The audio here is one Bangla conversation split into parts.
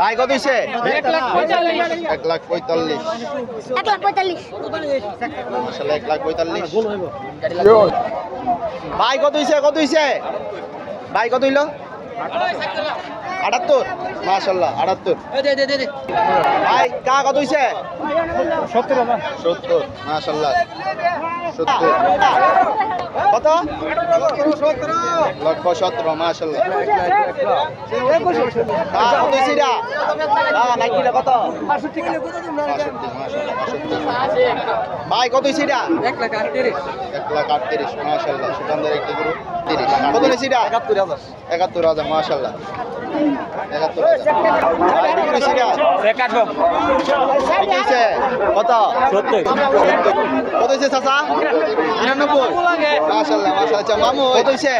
ভাই কত হইছে? 1,45,000 1,45,000 মাশাআল্লাহ 1,45,000 ভাই কত হইছে ভাই কত হইলো 78 মাশাআল্লাহ 78 ভাই কা কত হইছে 70 মাশাআল্লাহ 70 কত 1,17 মাশাআল্লাহ কত হইছে এটা নাইকিটা কত 65 ভাই কত হইছে এটা 1,38,000 মাশাআল্লাহ সুন্দর একটি গরু 30 কত হইছে এটা 71,000 মাশাআল্লাহ 71,000 ভাই কত হইছে এটা 51 কত 70 কত হইছে চাচা 99 মাশাআল্লাহ মাশাআল্লাহ মামু কত হইছে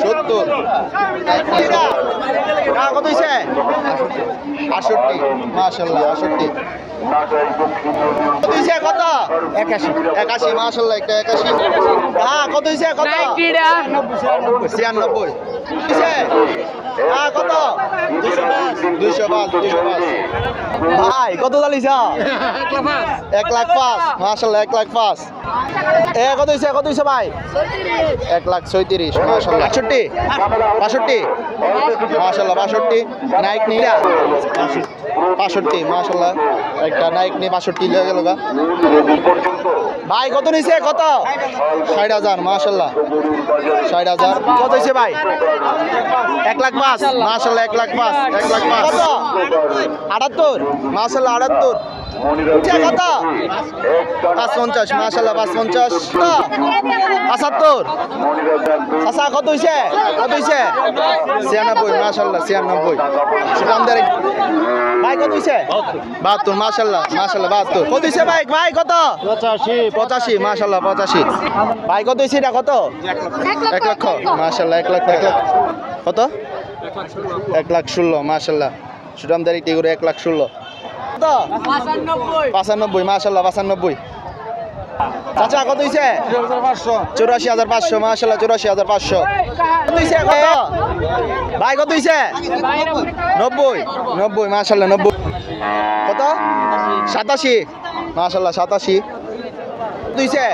70 কত হইছে 68 মাশাআল্লাহ 68 কত হইছে কত 81 মাশাআল্লাহ একটা 81 হ্যাঁ কত হইছে কত 96 হইছে হ্যাঁ কত 205 ভাই কত চালিছা 1,05,000 মাশাআল্লাহ 1,05,000 কত হইছে ভাই 1,36,000 মাশাআল্লাহ 68 62 মাশাআল্লাহ 62 নাইক নিরা 65 মাশাআল্লাহ একটা নাইক নি 65 লয়ে গেল গা ভাই কত নিছে কত 60,000 মাশাআল্লাহ 60,000 কত হইছে ভাই 1,05,000 মাশাআল্লাহ 1,05,000 1,05,000 কত 78 মাশাআল্লাহ 78 কত 550 মাশাআল্লাহ 550 75 চাচা কত হইছে 96 মাশাআল্লাহ 96 সুকামদার ভাই কত হইছে 72 মাশাআল্লাহ 72 কত হইছে ভাই কত 85 মাশাআল্লাহ 85 ভাই কত হইছে এটা কত 1 লক্ষ মাশাআল্লাহ 1 লক্ষ কত 1,16,000 মাশাআল্লাহ সুকামদার একটি করে 1,16,000 কত 95 মাশাআল্লাহ 95 চাচা কত হইছে 84,500 মাশাআল্লাহ 84,500 কত হইছে কত ভাই কত হইছে 90 মাশাআল্লাহ 90 কত 87 মাশাআল্লাহ 87 কত হইছে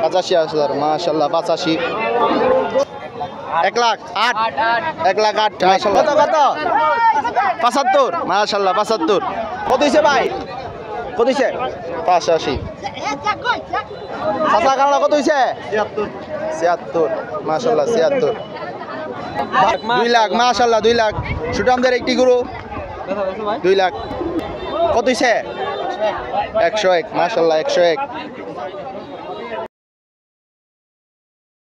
85,000 মাশাআল্লাহ 85 1,08,000 1,08,000 মাশাআল্লাহ কত 75 মাশাআল্লাহ 75 কত হইছে ভাই কত হইছে 85 চাচা কারণা কত হইছে 76 মাশাআল্লাহ 76 2 লাখ মাশাআল্লাহ 2 লাখ সুটামদের একটি গরু 2 লাখ কত হইছে 101 মাশাআল্লাহ 101